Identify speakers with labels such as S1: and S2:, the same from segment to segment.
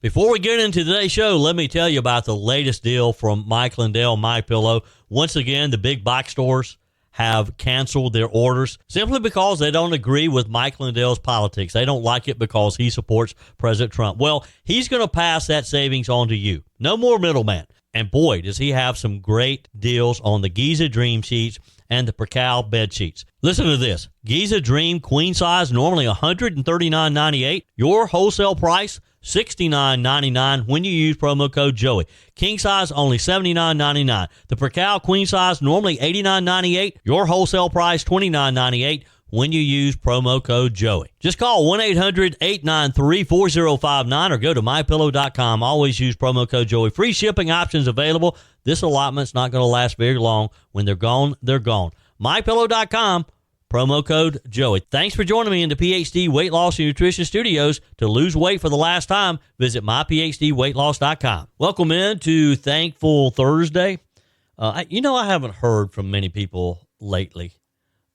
S1: Before we get into today's show, let me tell you about the latest deal from Mike Lindell, MyPillow. Once again, the big box stores have canceled their orders simply because they don't agree with Mike Lindell's politics. They don't like it because he supports President Trump. Well, he's going to pass that savings on to you. No more middleman. And boy, does he have some great deals on the Giza Dream sheets and the Percal bed sheets. Listen to this. Giza Dream queen size, normally $139.98. Your wholesale price, $69.99 when you use promo code Joey. King size, only $79.99. The Percal queen size, normally $89.98. Your wholesale price, $29.98 when you use promo code Joey. Just call 1-800-893-4059 or go to mypillow.com. Always use promo code Joey. Free shipping options available. This allotment's not going to last very long. When they're gone, they're gone. mypillow.com. Promo code Joey. Thanks for joining me in the PhD Weight Loss and Nutrition Studios. To lose weight for the last time, visit myphdweightloss.com. Welcome in to Thankful Thursday. I haven't heard from many people lately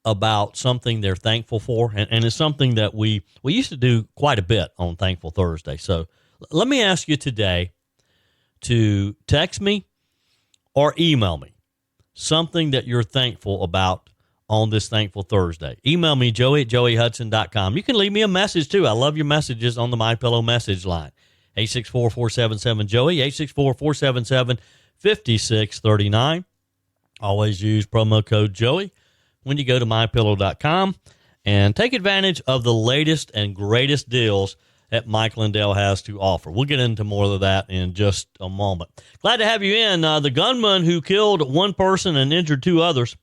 S1: about something they're thankful for, and it's something that we used to do quite a bit on Thankful Thursday. So let me ask you today to text me or email me something that you're thankful about on this Thankful Thursday. Email me, Joey at joeyhudson.com. You can leave me a message, too. I love your messages on the MyPillow message line. 864-477-JOEY, 864-477-5639. Always use promo code Joey when you go to mypillow.com and take advantage of the latest and greatest deals that Mike Lindell has to offer. We'll get into more of that in just a moment. Glad to have you in. The gunman who killed one person and injured two others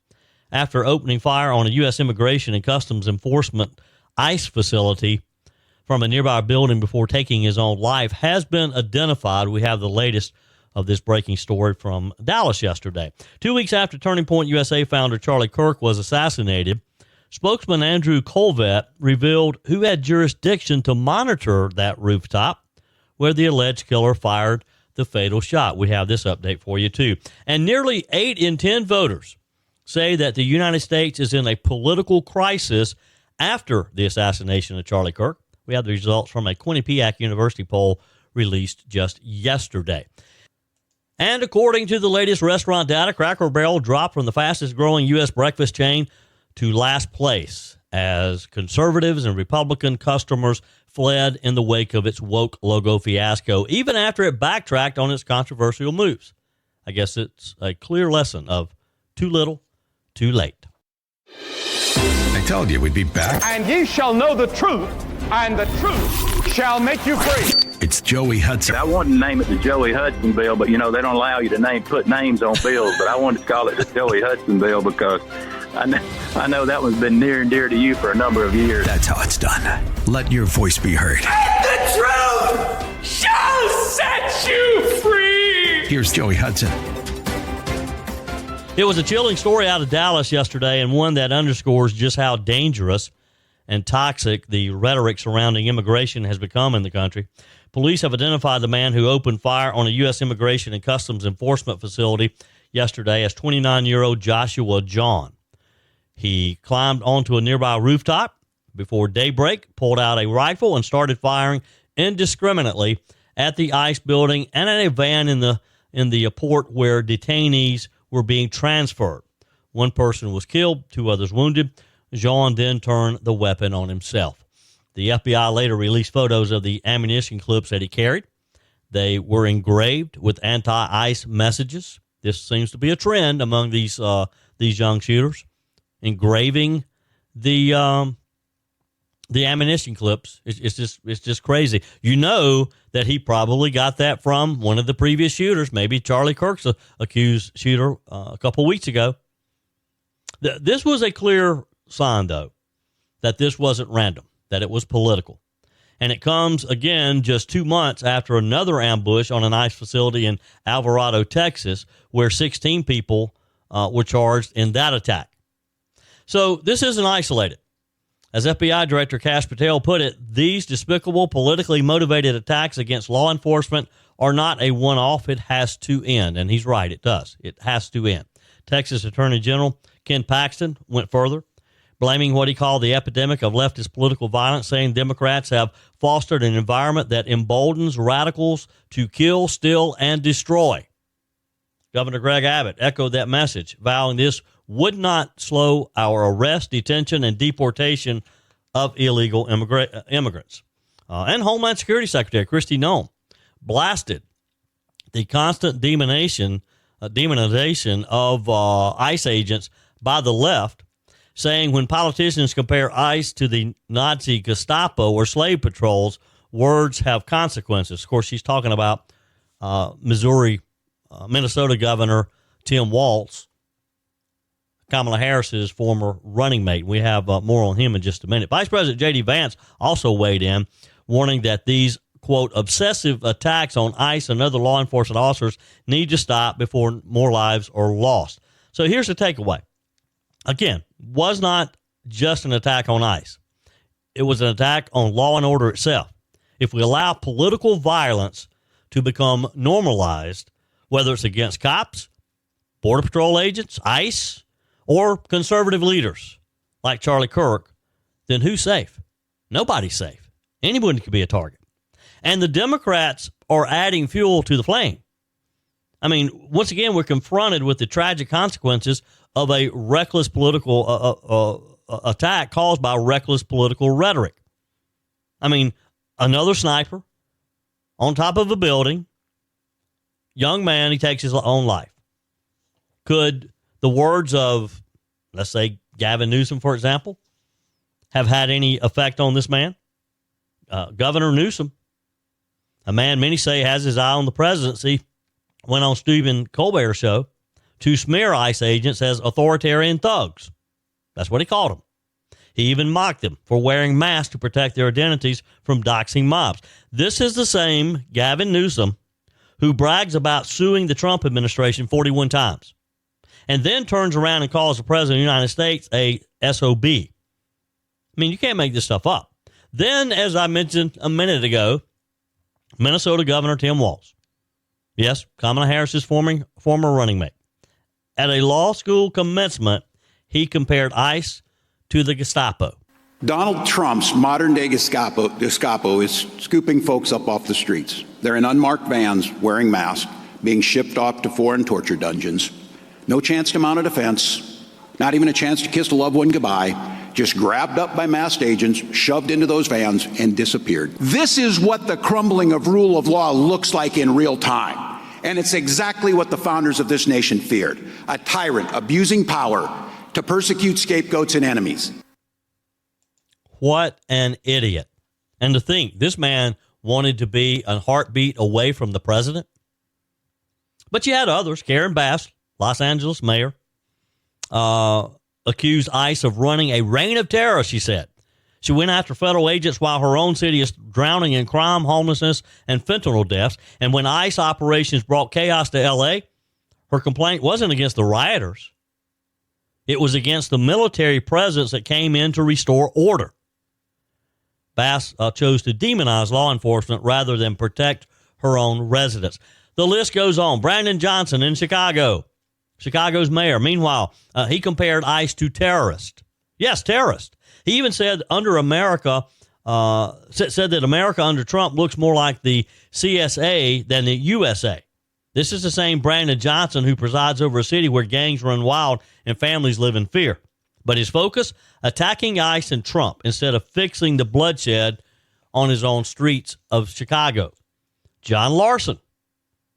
S1: after opening fire on a U.S. Immigration and Customs Enforcement ICE facility from a nearby building before taking his own life has been identified. We have the latest of this breaking story from Dallas yesterday. 2 weeks after Turning Point USA founder Charlie Kirk was assassinated, spokesman Andrew Kolvet revealed who had jurisdiction to monitor that rooftop where the alleged killer fired the fatal shot. We have this update for you, too. And nearly 8 in 10 voters say that the United States is in a political crisis after the assassination of Charlie Kirk. We have the results from a Quinnipiac University poll released just yesterday. And according to the latest restaurant data, Cracker Barrel dropped from the fastest-growing U.S. breakfast chain to last place as conservatives and Republican customers fled in the wake of its woke logo fiasco, even after it backtracked on its controversial moves. I guess it's a clear lesson of too little, too late.
S2: I told you we'd be back.
S3: And ye shall know the truth, and the truth shall make you free.
S2: It's Joey Hudson.
S4: I wanted to name it the Joey Hudson Bill, but, they don't allow you to put names on bills. But I wanted to call it the Joey Hudson Bill because I know that one's been near and dear to you for a number of years.
S2: That's how it's done. Let your voice be heard.
S3: And the truth shall set you free.
S2: Here's Joey Hudson.
S1: It was a chilling story out of Dallas yesterday, and one that underscores just how dangerous and toxic the rhetoric surrounding immigration has become in the country. Police have identified the man who opened fire on a U.S. Immigration and Customs Enforcement facility yesterday as 29-year-old Joshua John. He climbed onto a nearby rooftop before daybreak, pulled out a rifle, and started firing indiscriminately at the ICE building and at a van in the port where detainees were being transferred. One person was killed, 2 others wounded. Jean then turned the weapon on himself. The FBI later released photos of the ammunition clips that he carried. They were engraved with anti-ICE messages. This seems to be a trend among these young shooters, engraving the ammunition clips. It's just crazy. You know that he probably got that from one of the previous shooters, maybe Charlie Kirk's accused shooter a couple weeks ago. This was a clear sign, though, that this wasn't random, that it was political. And it comes, again, just 2 months after another ambush on an ICE facility in Alvarado, Texas, where 16 people were charged in that attack. So this isn't isolated. As FBI Director Kash Patel put it, these despicable, politically motivated attacks against law enforcement are not a one-off. It has to end. And he's right, it does. It has to end. Texas Attorney General Ken Paxton went further, blaming what he called the epidemic of leftist political violence, saying Democrats have fostered an environment that emboldens radicals to kill, steal, and destroy. Governor Greg Abbott echoed that message, vowing this would not slow our arrest, detention, and deportation of illegal immigrants. And Homeland Security Secretary Kristi Noem blasted the constant demonization of ICE agents by the left, saying when politicians compare ICE to the Nazi Gestapo or slave patrols, words have consequences. Of course, she's talking about Minnesota Governor Tim Walz, Kamala Harris's former running mate. We have more on him in just a minute. Vice President J.D. Vance also weighed in, warning that these, quote, obsessive attacks on ICE and other law enforcement officers need to stop before more lives are lost. So here's the takeaway. Again, was not just an attack on ICE. It was an attack on law and order itself. If we allow political violence to become normalized, whether it's against cops, Border Patrol agents, ICE, or conservative leaders like Charlie Kirk, then who's safe? Nobody's safe. Anyone could be a target. And the Democrats are adding fuel to the flame. I mean, once again, we're confronted with the tragic consequences of a reckless political attack caused by reckless political rhetoric. I mean, another sniper on top of a building, young man, he takes his own life. Could the words of, let's say, Gavin Newsom, for example, have had any effect on this man? Governor Newsom, a man many say has his eye on the presidency, went on Stephen Colbert's show to smear ICE agents as authoritarian thugs. That's what he called them. He even mocked them for wearing masks to protect their identities from doxing mobs. This is the same Gavin Newsom who brags about suing the Trump administration 41 times and then turns around and calls the president of the United States a SOB. I mean, you can't make this stuff up. Then, as I mentioned a minute ago, Minnesota Governor Tim Walz, yes, Kamala Harris's former running mate, at a law school commencement, he compared ICE to the Gestapo.
S5: Donald Trump's modern-day Gestapo is scooping folks up off the streets. They're in unmarked vans, wearing masks, being shipped off to foreign torture dungeons. No chance to mount a defense, not even a chance to kiss a loved one goodbye. Just grabbed up by masked agents, shoved into those vans, and disappeared. This is what the crumbling of rule of law looks like in real time. And it's exactly what the founders of this nation feared. A tyrant abusing power to persecute scapegoats and enemies.
S1: What an idiot. And to think, this man wanted to be a heartbeat away from the president. But you had others. Karen Bass, Los Angeles mayor, accused ICE of running a reign of terror, she said. She went after federal agents while her own city is drowning in crime, homelessness, and fentanyl deaths. And when ICE operations brought chaos to L.A., her complaint wasn't against the rioters. It was against the military presence that came in to restore order. Bass chose to demonize law enforcement rather than protect her own residents. The list goes on. Brandon Johnson in Chicago, Chicago's mayor. Meanwhile, he compared ICE to terrorists. Yes, terrorists. He even said under America, said that America under Trump looks more like the CSA than the USA. This is the same Brandon Johnson who presides over a city where gangs run wild and families live in fear. But his focus, attacking ICE and Trump instead of fixing the bloodshed on his own streets of Chicago. John Larson.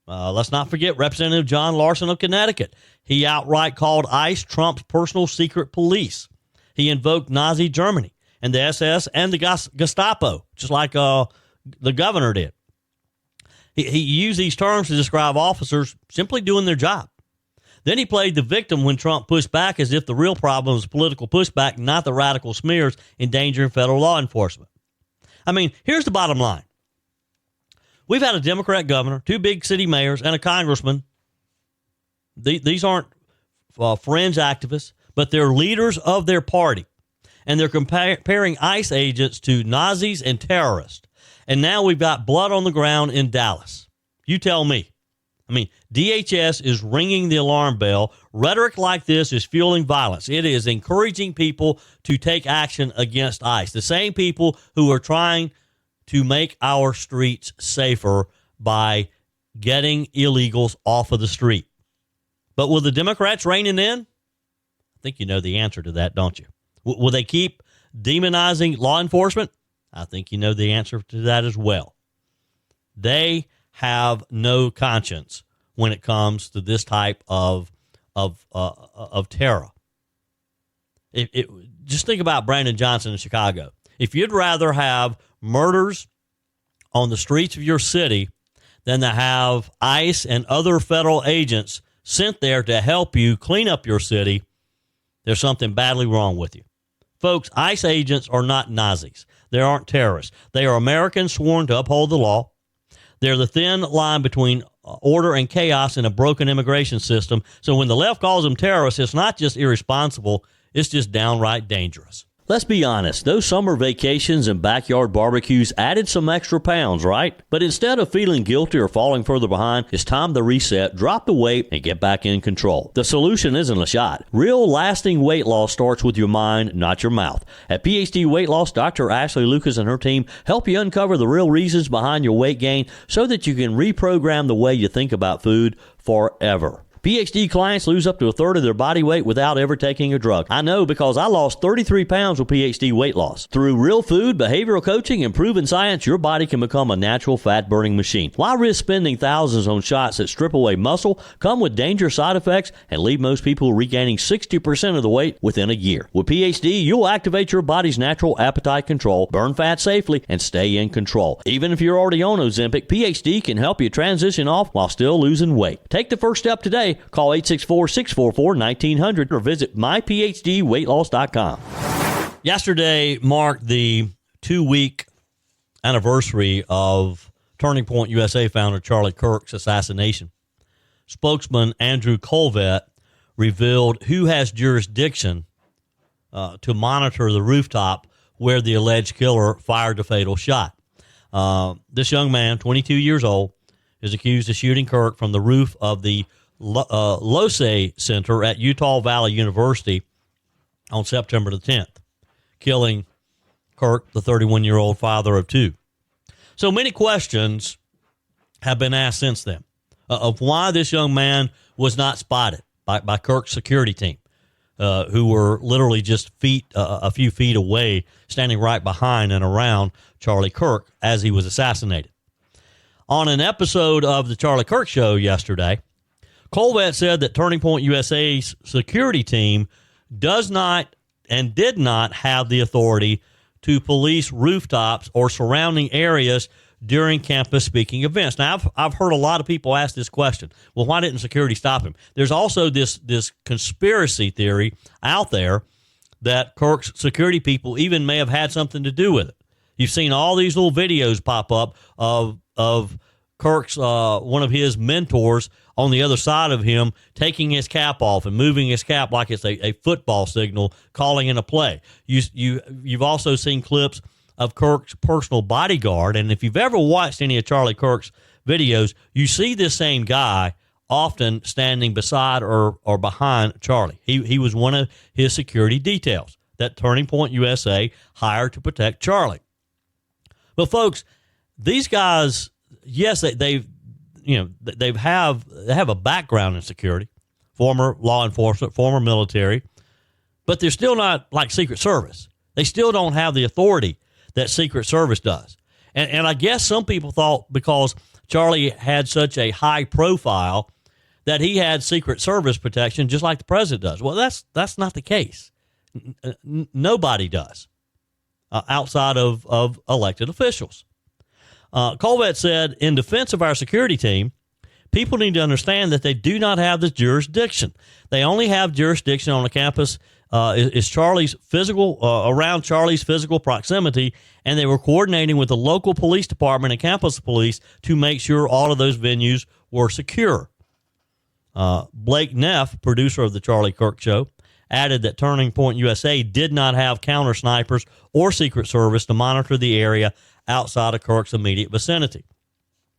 S1: Let's not forget Representative John Larson of Connecticut. He outright called ICE Trump's personal secret police. He invoked Nazi Germany and the SS and the Gestapo, just like the governor did. He used these terms to describe officers simply doing their job. Then he played the victim when Trump pushed back as if the real problem was political pushback, not the radical smears endangering federal law enforcement. I mean, here's the bottom line. We've had a Democrat governor, 2 big city mayors, and a congressman. These aren't fringe activists, but they're leaders of their party. And they're comparing ICE agents to Nazis and terrorists. And now we've got blood on the ground in Dallas. You tell me. I mean, DHS is ringing the alarm bell. Rhetoric like this is fueling violence. It is encouraging people to take action against ICE. The same people who are trying to make our streets safer by getting illegals off of the street. But will the Democrats rein it in? I think you know the answer to that, don't you? Will they keep demonizing law enforcement? I think you know the answer to that as well. They have no conscience when it comes to this type of terror. Just think about Brandon Johnson in Chicago. If you'd rather have murders on the streets of your city than to have ICE and other federal agents sent there to help you clean up your city, there's something badly wrong with you. Folks, ICE agents are not Nazis. They aren't terrorists. They are Americans sworn to uphold the law. They're the thin line between order and chaos in a broken immigration system. So when the left calls them terrorists, it's not just irresponsible, it's just downright dangerous. Let's be honest, those summer vacations and backyard barbecues added some extra pounds, right? But instead of feeling guilty or falling further behind, it's time to reset, drop the weight, and get back in control. The solution isn't a shot. Real lasting weight loss starts with your mind, not your mouth. At PhD Weight Loss, Dr. Ashley Lucas and her team help you uncover the real reasons behind your weight gain so that you can reprogram the way you think about food forever. PhD clients lose up to a third of their body weight without ever taking a drug. I know because I lost 33 pounds with PhD weight loss. Through real food, behavioral coaching, and proven science, your body can become a natural fat-burning machine. Why risk spending thousands on shots that strip away muscle, come with dangerous side effects, and leave most people regaining 60% of the weight within a year? With PhD, you'll activate your body's natural appetite control, burn fat safely, and stay in control. Even if you're already on Ozempic, PhD can help you transition off while still losing weight. Take the first step today. Call 864-644-1900 or visit myphdweightloss.com. Yesterday marked the 2-week anniversary of Turning Point USA founder Charlie Kirk's assassination. Spokesman Andrew Kolvet revealed who has jurisdiction to monitor the rooftop where the alleged killer fired the fatal shot. This young man, 22 years old, is accused of shooting Kirk from the roof of the Losay Center at Utah Valley University on September the 10th, killing Kirk, the 31-year-old father of two. So many questions have been asked since then of why this young man was not spotted by Kirk's security team, who were literally just a few feet away, standing right behind and around Charlie Kirk as he was assassinated. On an episode of the Charlie Kirk Show yesterday, Kolvet said that Turning Point USA's security team does not and did not have the authority to police rooftops or surrounding areas during campus speaking events. Now, I've heard a lot of people ask this question. Well, why didn't security stop him? There's also this conspiracy theory out there that Kirk's security people even may have had something to do with it. You've seen all these little videos pop up of Kirk's, one of his mentors on the other side of him, taking his cap off and moving his cap like it's a football signal, calling in a play. You've also seen clips of Kirk's personal bodyguard, and if you've ever watched any of Charlie Kirk's videos, you see this same guy often standing beside or behind Charlie. He was one of his security details that Turning Point USA hired to protect Charlie. But folks, these guys, yes, they have a background in security, former law enforcement, former military, but they're still not like Secret Service. They still don't have the authority that Secret Service does. And I guess some people thought because Charlie had such a high profile that he had Secret Service protection just like the president does. Well, that's not the case. Nobody does outside of elected officials. Kolvet said, in defense of our security team, people need to understand that they do not have this jurisdiction. They only have jurisdiction on the campus is Charlie's physical around Charlie's physical proximity, and they were coordinating with the local police department and campus police to make sure all of those venues were secure. Blake Neff, producer of the Charlie Kirk Show, added that Turning Point USA did not have counter snipers or Secret Service to monitor the area outside of Kirk's immediate vicinity.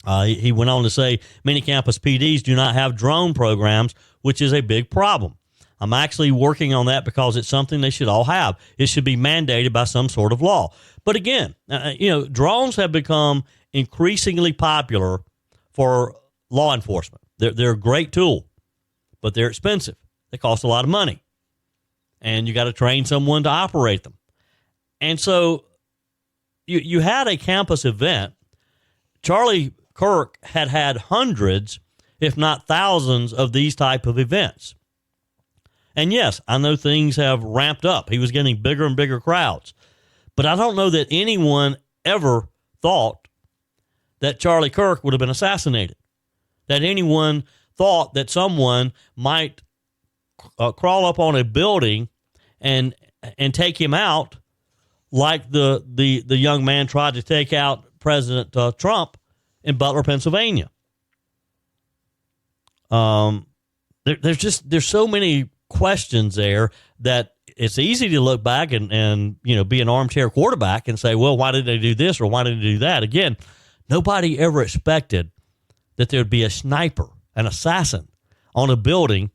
S1: He went on to say many campus PDs do not have drone programs, which is a big problem. I'm actually working on that because it's something they should all have. It should be mandated by some sort of law. But again, drones have become increasingly popular for law enforcement. They're a great tool, but they're expensive. They cost a lot of money, and you got to train someone to operate them. And so you had a campus event. Charlie Kirk had hundreds, if not thousands, of these type of events. And yes, I know things have ramped up. He was getting bigger and bigger crowds. But I don't know that anyone ever thought that Charlie Kirk would have been assassinated, that anyone thought that someone might crawl up on a building and take him out like the young man tried to take out President Trump in Butler, Pennsylvania. There's so many questions there that it's easy to look back and be an armchair quarterback and say, well, why did they do this or why did they do that? Again, nobody ever expected that there would be a sniper, an assassin on a building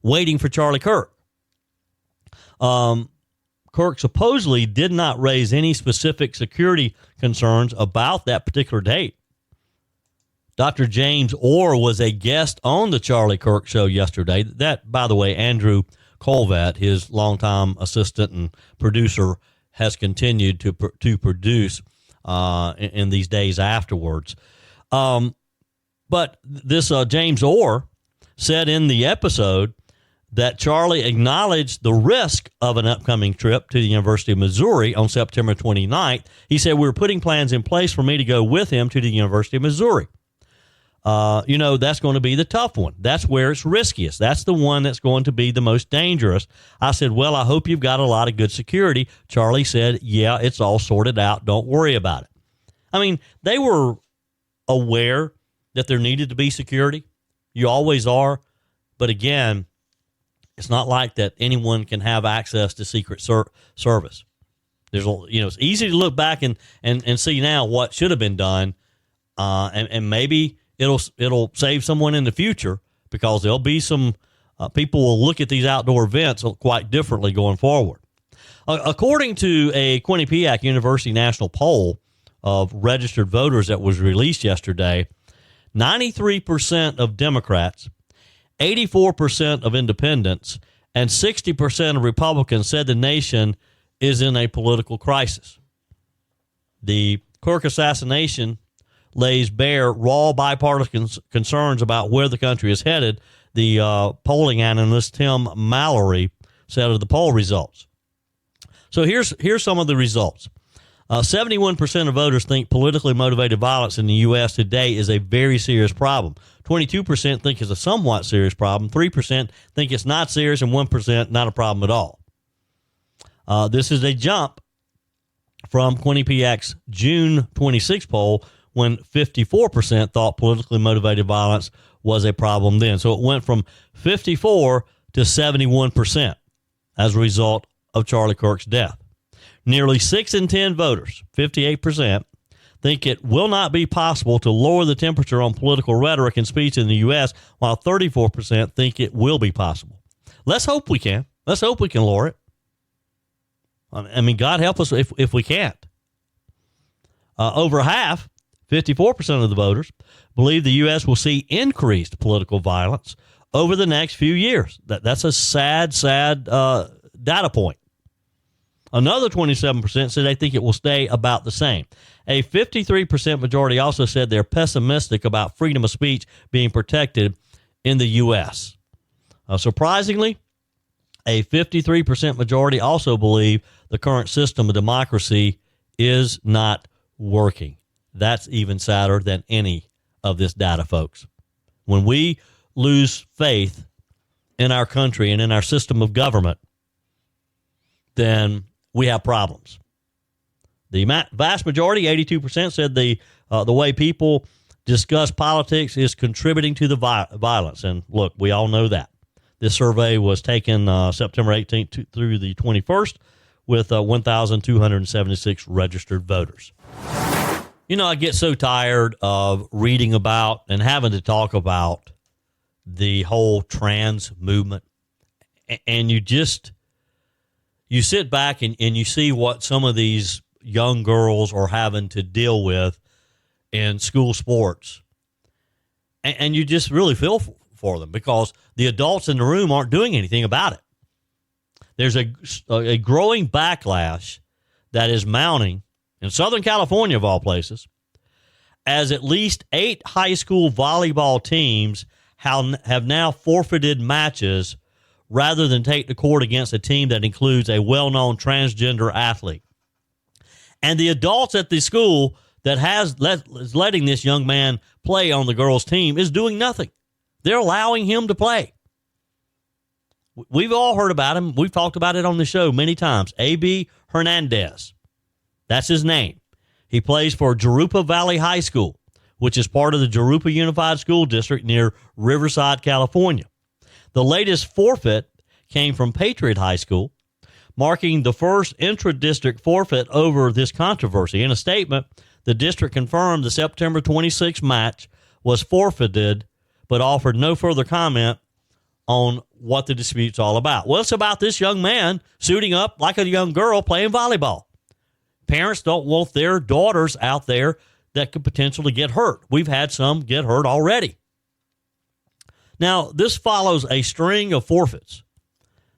S1: waiting for Charlie Kirk. Kirk supposedly did not raise any specific security concerns about that particular date. Dr. James Orr was a guest on the Charlie Kirk show yesterday. That, by the way, Andrew Kolvet, his longtime assistant and producer, has continued to produce in these days afterwards. But this James Orr said in the episode that Charlie acknowledged the risk of an upcoming trip to the University of Missouri on September 29th. He said, we're putting plans in place for me to go with him to the University of Missouri. That's going to be the tough one. That's where it's riskiest. That's the one that's going to be the most dangerous. I said, well, I hope you've got a lot of good security. Charlie said, yeah, it's all sorted out. Don't worry about it. I mean, they were aware that there needed to be security. You always are. But again, it's not like that anyone can have access to Secret Service. It's easy to look back and see now what should have been done, and maybe it'll save someone in the future because there'll be some people will look at these outdoor events quite differently going forward. According to a Quinnipiac University national poll of registered voters that was released yesterday, 93% of Democrats, 84% of independents, and 60% of Republicans said the nation is in a political crisis. The Kirk assassination lays bare raw bipartisan concerns about where the country is headed, the polling analyst Tim Mallory said of the poll results. So here's some of the results. 71% of voters think politically motivated violence in the U.S. today is a very serious problem. 22% think it's a somewhat serious problem. 3% think it's not serious, and 1% not a problem at all. This is a jump from Quinnipiac's June 26 poll, when 54% thought politically motivated violence was a problem then. So it went from 54 to 71% as a result of Charlie Kirk's death. Nearly 6 in 10 voters, 58%, think it will not be possible to lower the temperature on political rhetoric and speech in the U.S., while 34% think it will be possible. Let's hope we can. Let's hope we can lower it. I mean, God help us if we can't. Over half, 54% of the voters, believe the U.S. will see increased political violence over the next few years. That's a sad data point. Another 27% said they think it will stay about the same. A 53% majority also said they're pessimistic about freedom of speech being protected in the U.S. Surprisingly, a 53% majority also believe the current system of democracy is not working. That's even sadder than any of this data, folks. When we lose faith in our country and in our system of government, then we have problems. The vast majority, 82%, said the way people discuss politics is contributing to the violence. And look, we all know that. This survey was taken September 18th through the 21st with 1,276 registered voters. You know, I get so tired of reading about and having to talk about the whole trans movement. And you sit back and you see what some of these young girls are having to deal with in school sports. And you just really feel for them because the adults in the room aren't doing anything about it. There's a growing backlash that is mounting in Southern California, of all places, as at least 8 high school volleyball teams have now forfeited matches rather than take the court against a team that includes a well-known transgender athlete. And the adults at the school that is letting this young man play on the girls' team is doing nothing. They're allowing him to play. We've all heard about him. We've talked about it on the show many times. A.B. Hernandez. That's his name. He plays for Jurupa Valley High School, which is part of the Jurupa Unified School District near Riverside, California. The latest forfeit came from Patriot High School, marking the first intra-district forfeit over this controversy. In a statement, the district confirmed the September 26 match was forfeited, but offered no further comment on what the dispute's all about. Well, it's about this young man suiting up like a young girl playing volleyball. Parents don't want their daughters out there that could potentially get hurt. We've had some get hurt already. Now, this follows a string of forfeits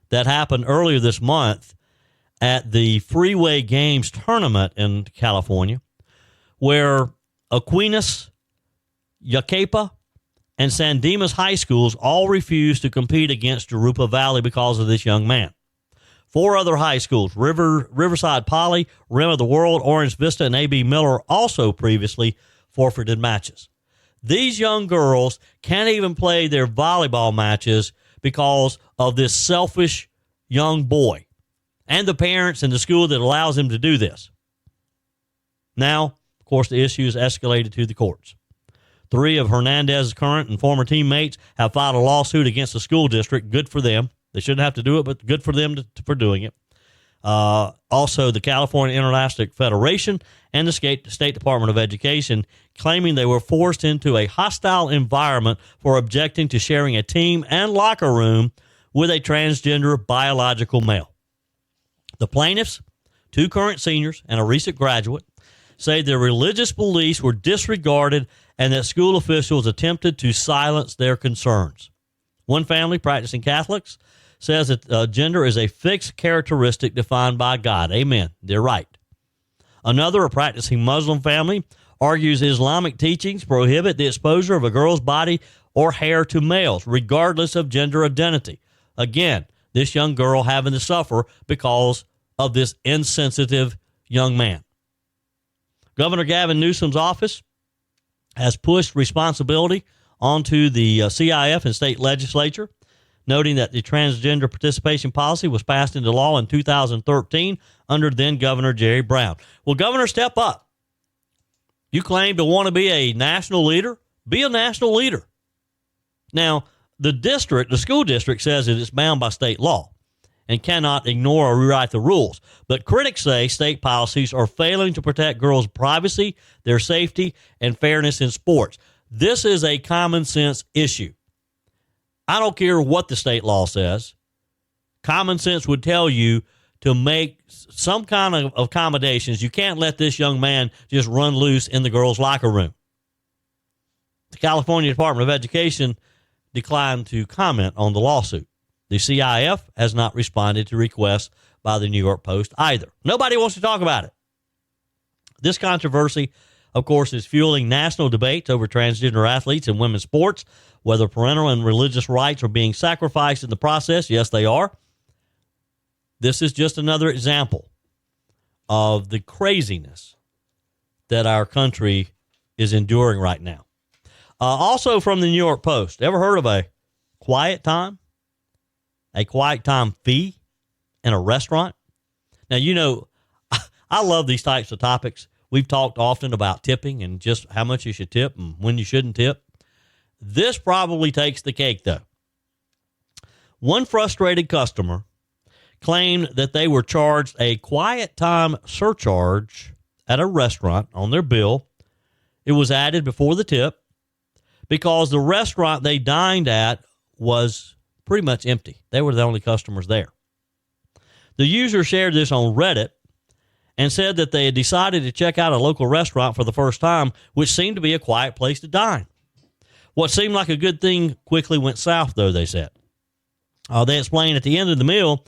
S1: that happened earlier this month at the Freeway Games tournament in California, where Aquinas, Yaquepa, and San Dimas high schools all refused to compete against Jurupa Valley because of this young man. 4 other high schools, Riverside Poly, Rim of the World, Orange Vista, and A.B. Miller, also previously forfeited matches. These young girls can't even play their volleyball matches because of this selfish young boy and the parents and the school that allows him to do this. Now, of course, the issue is escalated to the courts. 3 of Hernandez's current and former teammates have filed a lawsuit against the school district. Good for them. They shouldn't have to do it, but good for them for doing it. Also, the California Interscholastic Federation and the State Department of Education claiming they were forced into a hostile environment for objecting to sharing a team and locker room with a transgender biological male. The plaintiffs, 2 current seniors and a recent graduate, say their religious beliefs were disregarded and that school officials attempted to silence their concerns. One family, practicing Catholics, says that gender is a fixed characteristic defined by God. Amen. They're right. Another, a practicing Muslim family, argues Islamic teachings prohibit the exposure of a girl's body or hair to males, regardless of gender identity. Again, this young girl having to suffer because of this insensitive young man. Governor Gavin Newsom's office has pushed responsibility onto the CIF and state legislature, noting that the transgender participation policy was passed into law in 2013 under then Governor Jerry Brown. Well, Governor, step up. You claim to want to be a national leader? Be a national leader. Now, the school district says that it's bound by state law and cannot ignore or rewrite the rules. But critics say state policies are failing to protect girls' privacy, their safety, and fairness in sports. This is a common sense issue. I don't care what the state law says. Common sense would tell you to make some kind of accommodations. You can't let this young man just run loose in the girls' locker room. The California Department of Education declined to comment on the lawsuit. The CIF has not responded to requests by the New York Post either. Nobody wants to talk about it. This controversy, of course, is fueling national debates over transgender athletes in women's sports, whether parental and religious rights are being sacrificed in the process. Yes, they are. This is just another example of the craziness that our country is enduring right now. Also from the New York Post, ever heard of a quiet time? A quiet time fee in a restaurant? Now, you know, I love these types of topics. We've talked often about tipping and just how much you should tip and when you shouldn't tip. This probably takes the cake, though. One frustrated customer claimed that they were charged a quiet time surcharge at a restaurant on their bill It was added before the tip because the restaurant they dined at was pretty much empty. They were the only customers there. The user shared this on Reddit and said that they had decided to check out a local restaurant for the first time, which seemed to be a quiet place to dine. What seemed like a good thing quickly went south, though, they said. They explained at the end of the meal,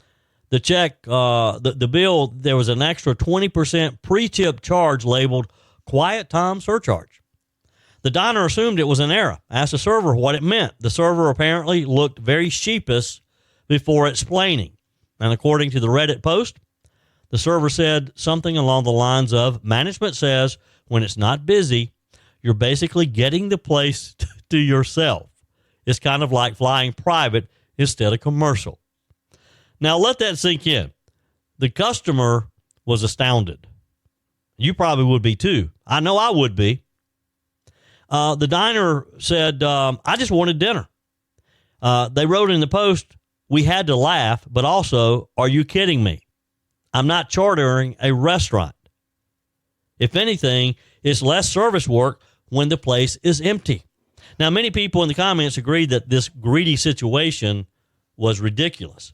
S1: the check, the bill, there was an extra 20% pre-tip charge labeled quiet time surcharge. The diner assumed it was an error, asked the server what it meant. The server apparently looked very sheepish before explaining. And according to the Reddit post, the server said something along the lines of, management says when it's not busy, you're basically getting the place to yourself. It's kind of like flying private instead of commercial. Now, let that sink in. The customer was astounded. You probably would be too. I know I would be. The diner said, I just wanted dinner. They wrote in the post, we had to laugh, but also, are you kidding me? I'm not chartering a restaurant. If anything, it's less service work when the place is empty. Now, many people in the comments agreed that this greedy situation was ridiculous.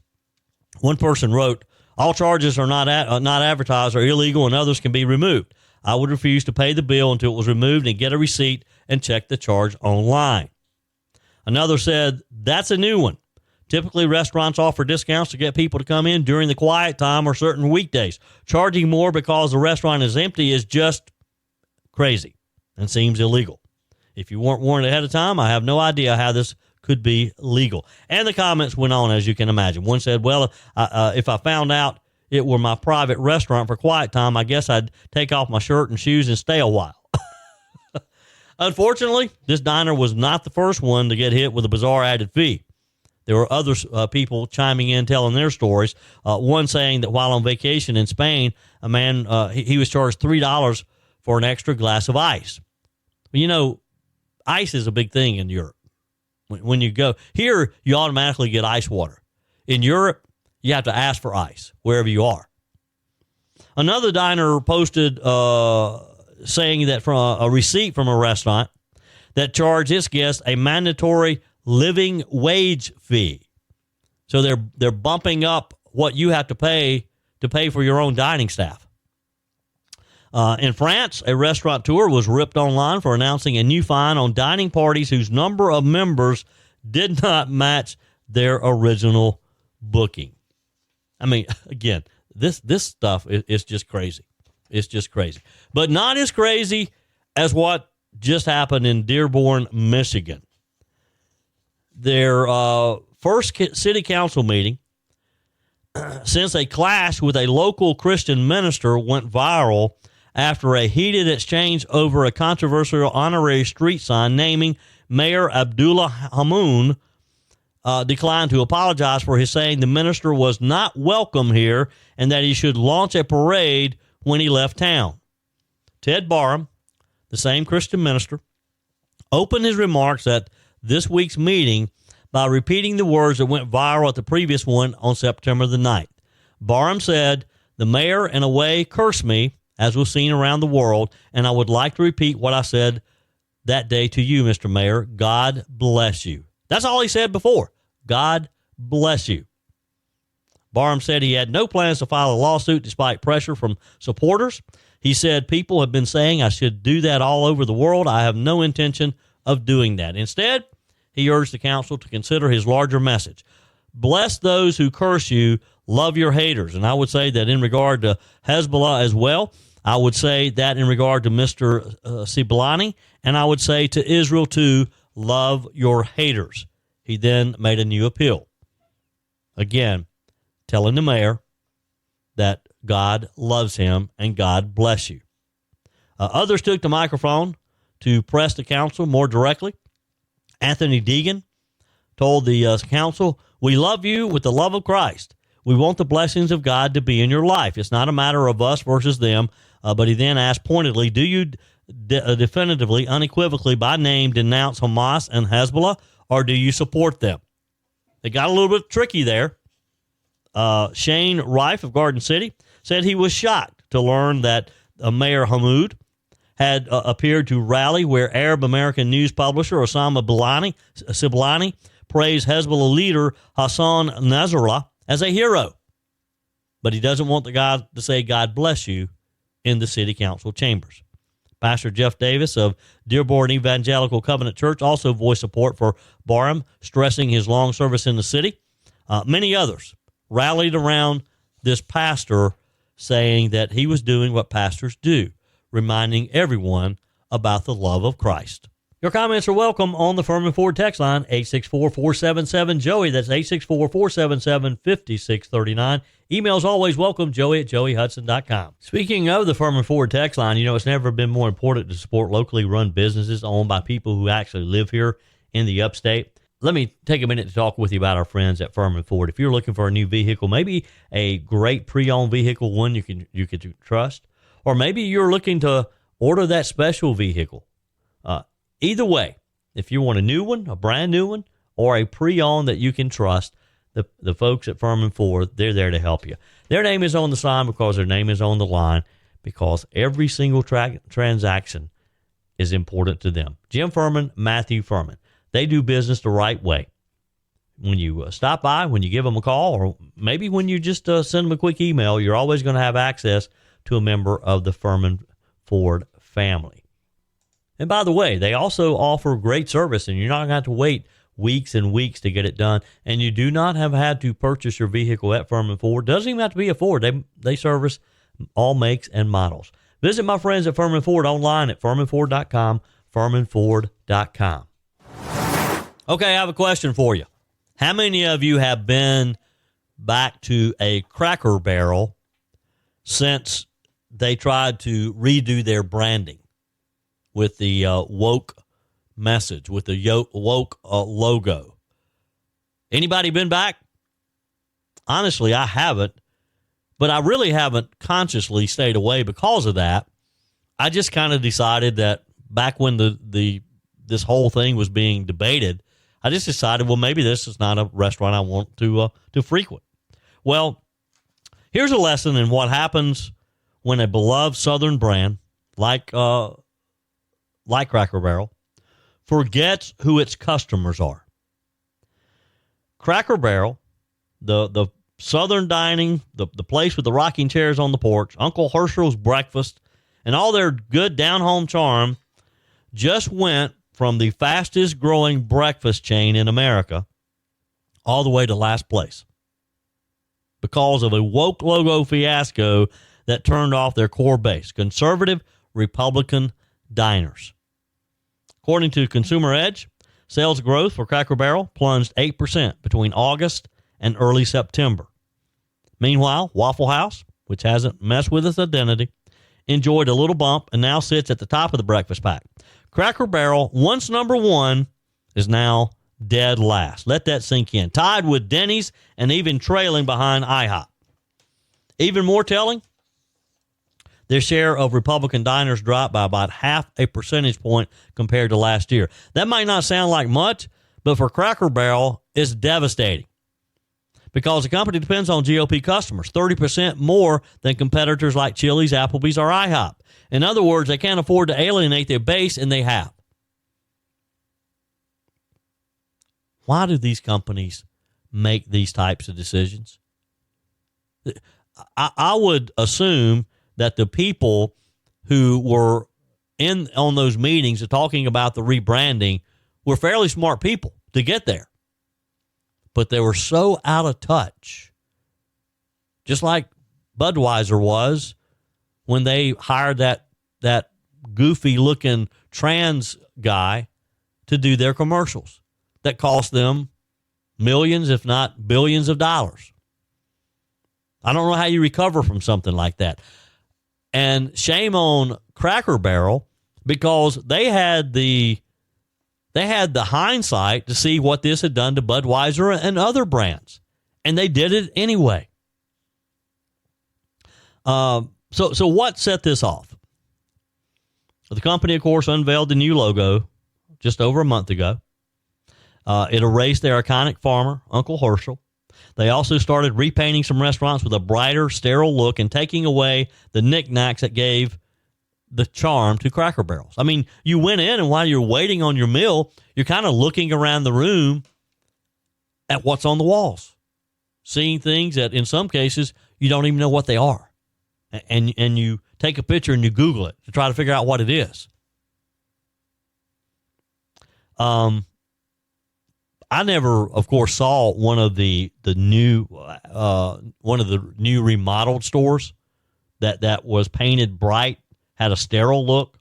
S1: One person wrote, all charges are not advertised or illegal and others can be removed. I would refuse to pay the bill until it was removed and get a receipt and check the charge online. Another said, that's a new one. Typically, restaurants offer discounts to get people to come in during the quiet time or certain weekdays. Charging more because the restaurant is empty is just crazy and seems illegal. If you weren't warned ahead of time, I have no idea how this could be legal. And the comments went on, as you can imagine. One said, well, if I found out it were my private restaurant for quiet time, I guess I'd take off my shirt and shoes and stay a while. Unfortunately, this diner was not the first one to get hit with a bizarre added fee. There were other people chiming in, telling their stories. One saying that while on vacation in Spain, a man, he was charged $3 for an extra glass of ice. You know, ice is a big thing in Europe. When you go here, you automatically get ice water. In Europe, you have to ask for ice wherever you are. Another diner posted saying that from a receipt from a restaurant that charged its guests a mandatory living wage fee. So they're bumping up what you have to pay for your own dining staff. In France, a restaurateur was ripped online for announcing a new fine on dining parties whose number of members did not match their original booking. I mean, again, this stuff is just crazy. It's just crazy. But not as crazy as what just happened in Dearborn, Michigan. Their first city council meeting since a clash with a local Christian minister went viral after a heated exchange over a controversial honorary street sign naming Mayor Abdullah Hamoun declined to apologize for his saying the minister was not welcome here and that he should launch a parade when he left town. Ted Barham, the same Christian minister, opened his remarks at this week's meeting by repeating the words that went viral at the previous one on September the 9th. Barham said, the mayor, in a way, cursed me, as was seen around the world, and I would like to repeat what I said that day to you, Mr. Mayor. God bless you. That's all he said before. God bless you. Barham said he had no plans to file a lawsuit despite pressure from supporters. He said, people have been saying I should do that all over the world. I have no intention of doing that. Instead, he urged the council to consider his larger message. Bless those who curse you, love your haters. And I would say that in regard to Hezbollah as well. I would say that in regard to Mr. Siblani, and I would say to Israel too, love your haters. He then made a new appeal. Again, telling the mayor that God loves him and God bless you. Others took the microphone to press the council more directly. Anthony Deegan told the council, we love you with the love of Christ. We want the blessings of God to be in your life. It's not a matter of us versus them. But he then asked pointedly, do you definitively, unequivocally, by name, denounce Hamas and Hezbollah, or do you support them? It got a little bit tricky there. Shane Reif of Garden City said he was shocked to learn that Mayor Hamoud had appeared to rally where Arab-American news publisher Osama Siblani praised Hezbollah leader Hassan Nasrallah as a hero. But he doesn't want the guy to say God bless you in the city council chambers. Pastor Jeff Davis of Dearborn Evangelical Covenant Church also voiced support for Barham, stressing his long service in the city. Many others rallied around this pastor, saying that he was doing what pastors do, reminding everyone about the love of Christ. Your comments are welcome on the Furman Ford text line, 864-477-JOEY. That's 864-477-5639. Emails always welcome, joey@joeyhudson.com. Speaking of the Furman Ford text line, it's never been more important to support locally run businesses owned by people who actually live here in the upstate. Let me take a minute to talk with you about our friends at Furman Ford. If you're looking for a new vehicle, maybe a great pre-owned vehicle, one you can trust, or maybe you're looking to order that special vehicle. Either way, if you want a new one, a brand new one, or a pre-owned that you can trust, the folks at Furman Ford, they're there to help you. Their name is on the sign because their name is on the line, because every single transaction is important to them. Jim Furman, Matthew Furman. They do business the right way. When you stop by, when you give them a call, or maybe when you just send them a quick email, you're always going to have access to a member of the Furman Ford family. And by the way, they also offer great service, and you're not going to have to wait weeks and weeks to get it done. And you do not have had to purchase your vehicle at Furman Ford. Doesn't even have to be a Ford. They service all makes and models. Visit my friends at Furman Ford online at furmanford.com, furmanford.com. Okay, I have a question for you. How many of you have been back to a Cracker Barrel since they tried to redo their branding with the woke message, with the woke logo? Anybody been back? Honestly, I haven't, but I really haven't consciously stayed away because of that. I just kind of decided that back when this whole thing was being debated, I just decided, well, maybe this is not a restaurant I want to frequent. Well, here's a lesson in what happens when a beloved Southern brand like Cracker Barrel forgets who its customers are. Cracker Barrel, the Southern dining, the place with the rocking chairs on the porch, Uncle Herschel's breakfast, and all their good down-home charm just went from the fastest growing breakfast chain in America all the way to last place because of a woke logo fiasco that turned off their core base, conservative Republican diners. According to Consumer Edge, sales growth for Cracker Barrel plunged 8% between August and early September. Meanwhile, Waffle House, which hasn't messed with its identity, enjoyed a little bump and now sits at the top of the breakfast pack. Cracker Barrel, once number one, is now dead last. Let that sink in. Tied with Denny's and even trailing behind IHOP. Even more telling, their share of Republican diners dropped by about half a percentage point compared to last year. That might not sound like much, but for Cracker Barrel, it's devastating because the company depends on GOP customers, 30% more than competitors like Chili's, Applebee's, or IHOP. In other words, they can't afford to alienate their base, and they have. Why do these companies make these types of decisions? I would assume that the people who were on those meetings talking about the rebranding were fairly smart people to get there. But they were so out of touch, just like Budweiser was when they hired that goofy-looking trans guy to do their commercials that cost them millions, if not billions of dollars. I don't know how you recover from something like that. And shame on Cracker Barrel because they had the hindsight to see what this had done to Budweiser and other brands, and they did it anyway. So what set this off? The company, of course, unveiled the new logo just over a month ago. It erased their iconic farmer, Uncle Herschel. They also started repainting some restaurants with a brighter, sterile look and taking away the knickknacks that gave the charm to Cracker Barrels. I mean, you went in, and while you're waiting on your meal, you're kind of looking around the room at what's on the walls, seeing things that in some cases you don't even know what they are. And you take a picture and you Google it to try to figure out what it is. I never, of course, saw one of the new remodeled stores that was painted bright, had a sterile look.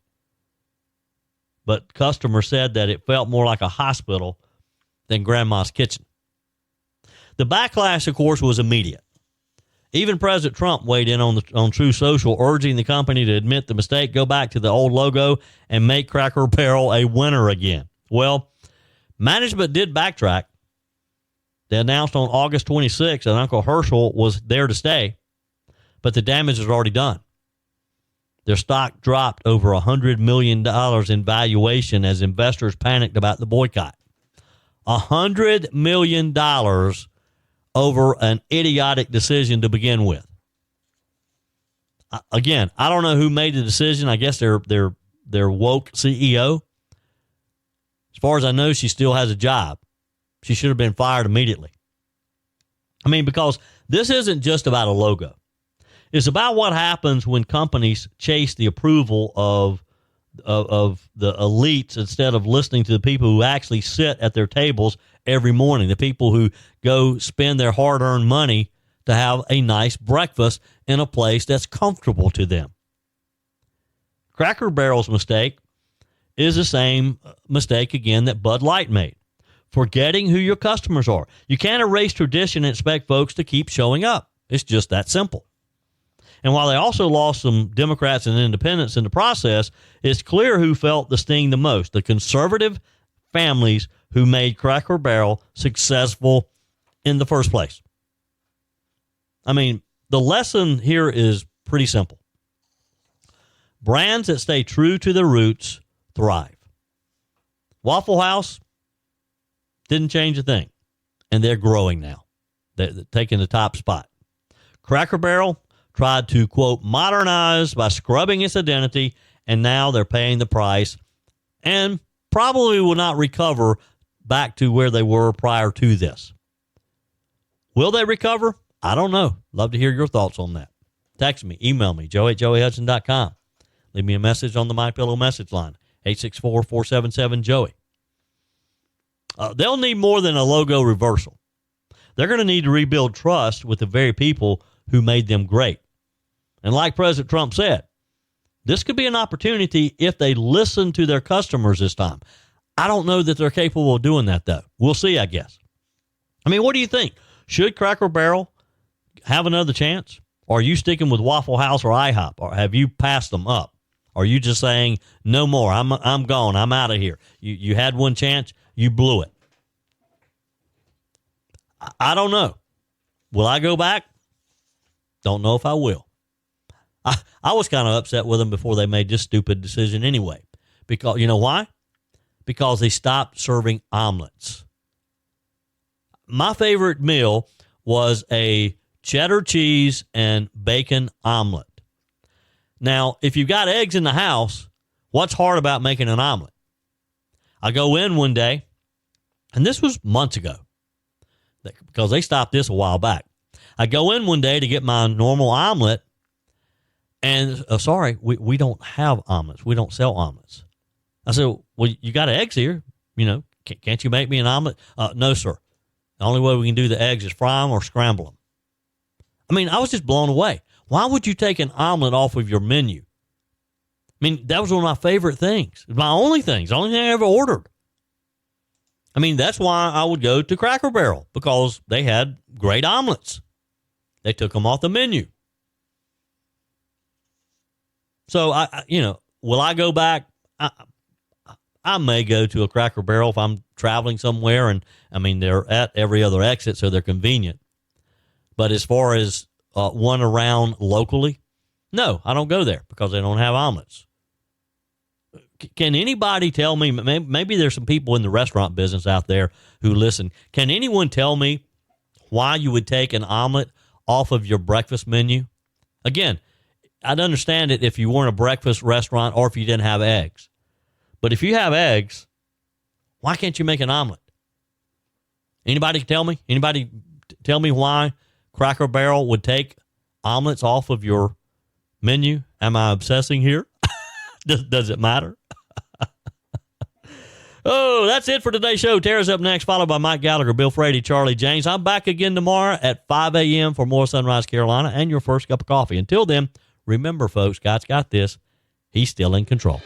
S1: But customers said that it felt more like a hospital than Grandma's kitchen. The backlash, of course, was immediate. Even President Trump weighed in on True Social, urging the company to admit the mistake, go back to the old logo, and make Cracker Barrel a winner again. Well, management did backtrack. They announced on August 26th that Uncle Herschel was there to stay, but the damage is already done. Their stock dropped over $100 million in valuation as investors panicked about the boycott. $100 million over an idiotic decision to begin with. Again, I don't know who made the decision. I guess their woke CEO. As far as I know, she still has a job. She should have been fired immediately. I mean, because this isn't just about a logo. It's about what happens when companies chase the approval of the elites instead of listening to the people who actually sit at their tables every morning, the people who go spend their hard-earned money to have a nice breakfast in a place that's comfortable to them. Cracker Barrel's mistake is the same mistake, again, that Bud Light made, forgetting who your customers are. You can't erase tradition and expect folks to keep showing up. It's just that simple. And while they also lost some Democrats and independents in the process, it's clear who felt the sting the most, the conservative families who made Cracker Barrel successful in the first place. I mean, the lesson here is pretty simple. Brands that stay true to their roots thrive. Waffle House didn't change a thing, and they're growing now. They're taking the top spot. Cracker Barrel tried to, quote, modernize by scrubbing its identity, and now they're paying the price and probably will not recover back to where they were prior to this. Will they recover? I don't know. Love to hear your thoughts on that. Text me, email me, joe@joeyhudson.com. Leave me a message on the MyPillow message line, 864-477-JOEY. They'll need more than a logo reversal. They're going to need to rebuild trust with the very people who made them great. And like President Trump said, this could be an opportunity if they listen to their customers this time. I don't know that they're capable of doing that, though. We'll see, I guess. I mean, what do you think? Should Cracker Barrel have another chance? Or are you sticking with Waffle House or IHOP? Or have you passed them up? Or are you just saying, no more, I'm gone, I'm out of here? You had one chance, you blew it. I don't know. Will I go back? Don't know if I will. I was kind of upset with them before they made this stupid decision anyway. Because, you know why? Because they stopped serving omelets. My favorite meal was a cheddar cheese and bacon omelet. Now, if you've got eggs in the house, what's hard about making an omelet? I go in one day, and this was months ago, because they stopped this a while back. I go in one day to get my normal omelet, and sorry, we don't have omelets. We don't sell omelets. I said, well, you got eggs here. You know, can't you make me an omelet? No, sir. The only way we can do the eggs is fry them or scramble them. I mean, I was just blown away. Why would you take an omelet off of your menu? I mean, that was one of my favorite things. My only things, the only thing I ever ordered. I mean, that's why I would go to Cracker Barrel, because they had great omelets. They took them off the menu. So, will I go back? I may go to a Cracker Barrel if I'm traveling somewhere, and I mean, they're at every other exit, so they're convenient. But as far as one around locally, no, I don't go there because they don't have omelets. Can anybody tell me, maybe there's some people in the restaurant business out there who listen, can anyone tell me why you would take an omelet off of your breakfast menu? Again, I'd understand it if you weren't a breakfast restaurant or if you didn't have eggs. But if you have eggs, why can't you make an omelet? Anybody tell me? Anybody tell me why Cracker Barrel would take omelets off of your menu? Am I obsessing here? Does it matter? Oh, that's it for today's show. Tara's up next, followed by Mike Gallagher, Bill Frady, Charlie James. I'm back again tomorrow at 5 a.m. for more Sunrise Carolina and your first cup of coffee. Until then, remember, folks, God's got this. He's still in control.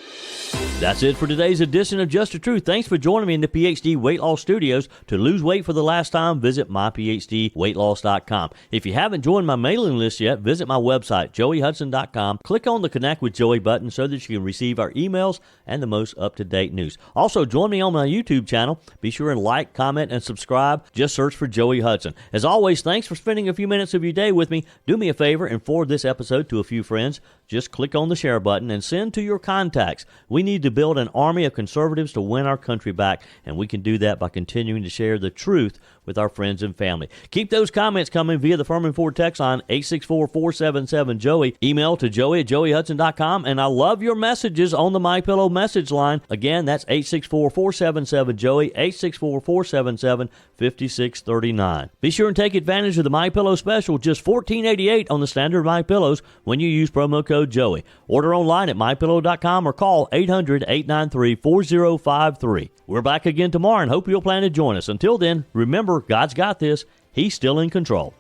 S1: That's it for today's edition of Just the Truth. Thanks for joining me in the PhD Weight Loss Studios. To lose weight for the last time, visit myphdweightloss.com. If you haven't joined my mailing list yet, visit my website, joeyhudson.com. Click on the Connect with Joey button so that you can receive our emails and the most up-to-date news. Also, join me on my YouTube channel. Be sure and like, comment, and subscribe. Just search for Joey Hudson. As always, thanks for spending a few minutes of your day with me. Do me a favor and forward this episode to a few friends. Just click on the share button and send to your contacts. We need to build an army of conservatives to win our country back, and we can do that by continuing to share the truth with our friends and family. Keep those comments coming via the Furman Ford text line 864-477-JOEY. Email to joey@joeyhudson.com, and I love your messages on the MyPillow message line. Again, that's 864-477-JOEY, 864-477-5639. Be sure and take advantage of the MyPillow special, just $14.88 on the standard MyPillows when you use promo code Joey. Order online at mypillow.com or call 800-893-4053. We're back again tomorrow and hope you'll plan to join us. Until then, remember, God's got this. He's still in control.